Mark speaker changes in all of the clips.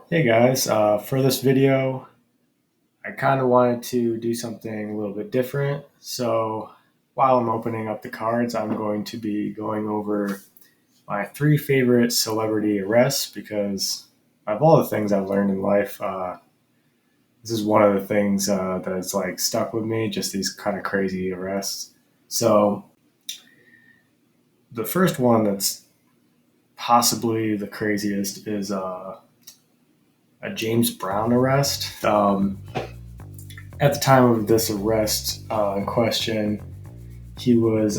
Speaker 1: Hey guys, for this video, I kind of wanted to do something a little bit different. So while I'm opening up the cards, I'm going to be going over my three favorite celebrity arrests because of all the things I've learned in life, this is one of the things that's like stuck with me, just these kind of crazy arrests. So the first one that's possibly the craziest is a James Brown arrest. At the time of this arrest in question, he was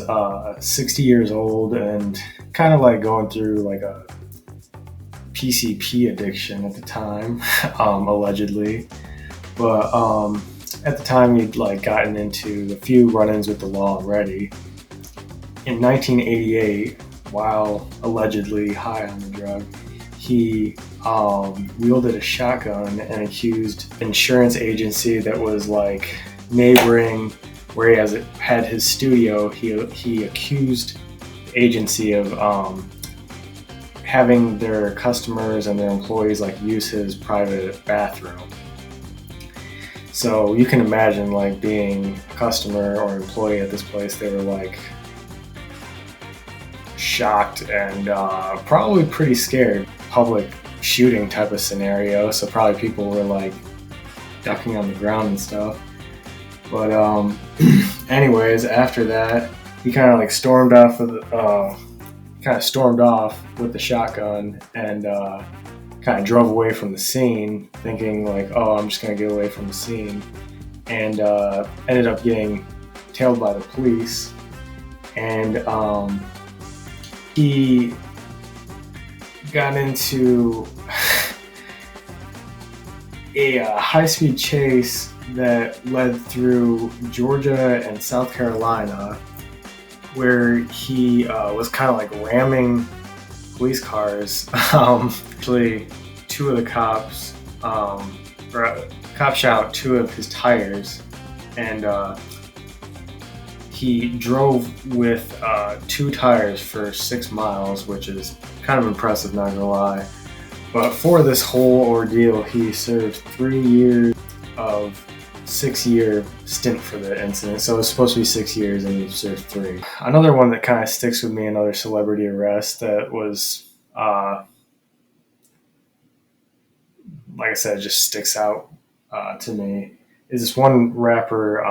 Speaker 1: 60 years old and kind of like going through like a PCP addiction at the time, allegedly. But at the time, he'd like gotten into a few run-ins with the law already. In 1988, while allegedly high on the drug, he wielded a shotgun and accused an insurance agency that was like neighboring where he had his studio. He accused the agency of having their customers and their employees like use his private bathroom. So you can imagine like being a customer or employee at this place. They were like shocked and probably pretty scared. Public shooting type of scenario, so probably people were like ducking on the ground and stuff. But anyways, after that, he kind of like stormed off with the shotgun and kind of drove away from the scene, thinking like, "Oh, I'm just gonna get away from the scene," and ended up getting tailed by the police. And he got into a high-speed chase that led through Georgia and South Carolina, where he was kind of like ramming police cars. Actually, two of the cops, or a cop shot out two of his tires, and he drove with two tires for 6 miles, which is kind of impressive, not gonna lie. But for this whole ordeal, he served 3 years of 6-year stint for the incident. So it was supposed to be 6 years and he served 3. Another one that kind of sticks with me, another celebrity arrest that was, like I said, just sticks out to me, is this one rapper.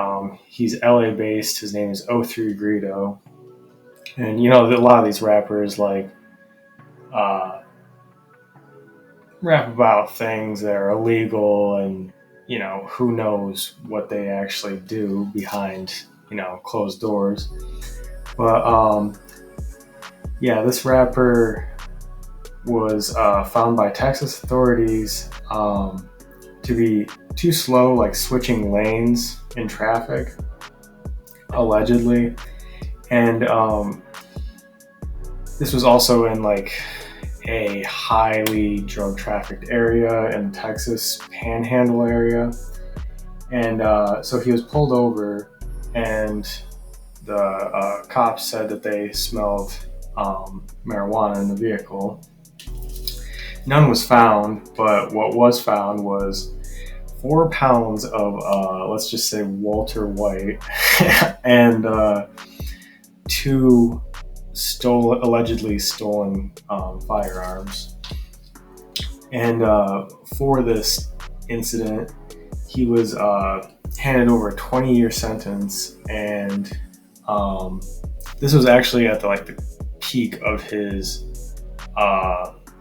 Speaker 1: He's LA based. His name is O3 Greedo. And you know, a lot of these rappers like rap about things that are illegal, and you know, who knows what they actually do behind, you know, closed doors. But yeah, this rapper was found by Texas authorities to be too slow, like switching lanes in traffic, allegedly. And this was also in like a highly drug trafficked area in Texas Panhandle area. And so he was pulled over, and the cops said that they smelled marijuana in the vehicle. None was found, but what was found was 4 pounds of, let's just say, Walter White, and two allegedly stolen firearms. And for this incident, he was handed over a 20-year sentence, and this was actually at the peak of his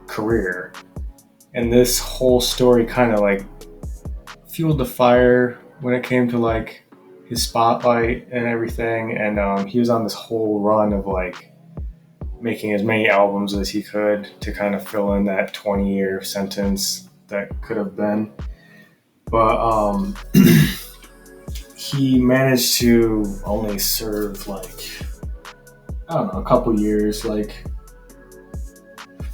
Speaker 1: career. And this whole story kind of like fueled the fire when it came to like his spotlight and everything. And he was on this whole run of like making as many albums as he could to kind of fill in that 20-year sentence that could have been. But he managed to only serve like, I don't know, a couple years. But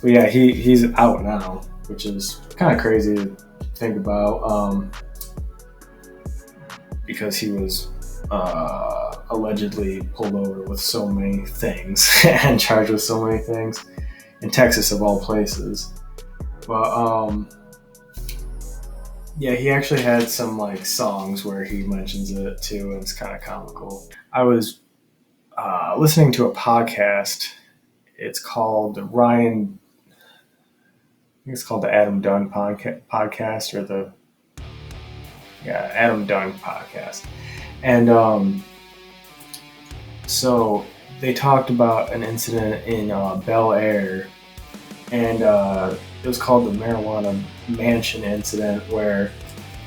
Speaker 1: yeah, he's out now, which is kind of crazy to think about, because he was allegedly pulled over with so many things and charged with so many things in Texas of all places. But Yeah, he actually had some like songs where he mentions it too, and it's kind of comical. I was listening to a podcast. It's called Ryan. I think it's called the Adam Dunn podcast, or the Adam Dunn podcast, and so they talked about an incident in Bel Air, and it was called the marijuana mansion incident, where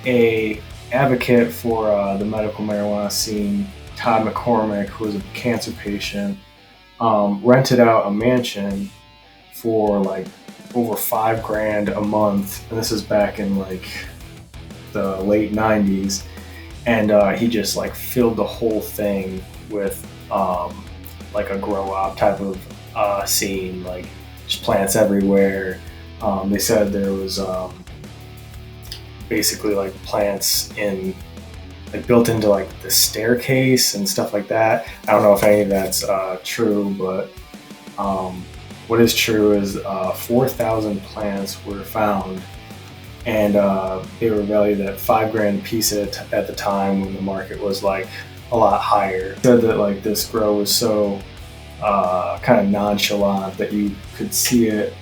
Speaker 1: a advocate for the medical marijuana scene, Todd McCormick, who was a cancer patient, rented out a mansion for like over $5,000 a month, and this is back in like the late '90s, and he just like filled the whole thing with like a grow op type of scene, like just plants everywhere. They said there was basically like plants in like built into like the staircase and stuff like that. I don't know if any of that's true, but what is true is 4,000 plants were found, and they were valued at $5,000 a piece at the time when the market was like a lot higher. Said that like this grow was so kind of nonchalant that you could see it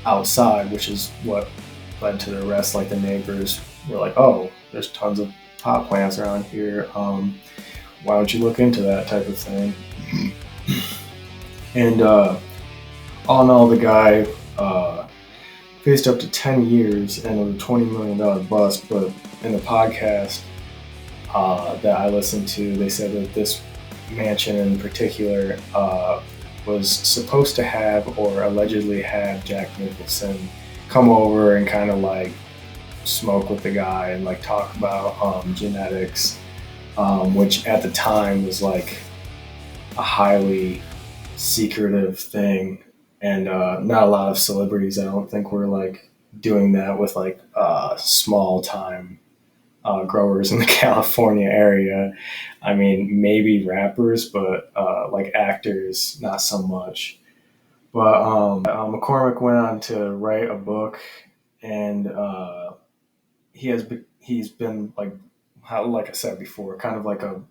Speaker 1: outside, which is what led to the arrest. Like the neighbors were like, "Oh, there's tons of pot plants around here. Why don't you look into that type of thing?" And all in all, the guy faced up to 10 years and a $20 million bust. But in the podcast that I listened to, they said that this mansion in particular was supposed to have, or allegedly had, Jack Nicholson come over and kind of like smoke with the guy and like talk about genetics, which at the time was like a highly secretive thing, and not a lot of celebrities, I don't think, were like doing that with like small time growers in the California area. I mean, maybe rappers, but like actors, not so much. But McCormick went on to write a book, and he's been like, how, like I said before, kind of like a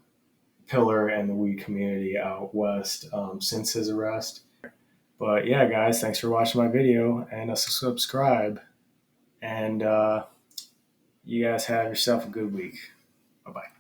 Speaker 1: pillar in the weed community out west since his arrest. But yeah, guys, thanks for watching my video, and subscribe. And you guys have yourself a good week. Bye bye.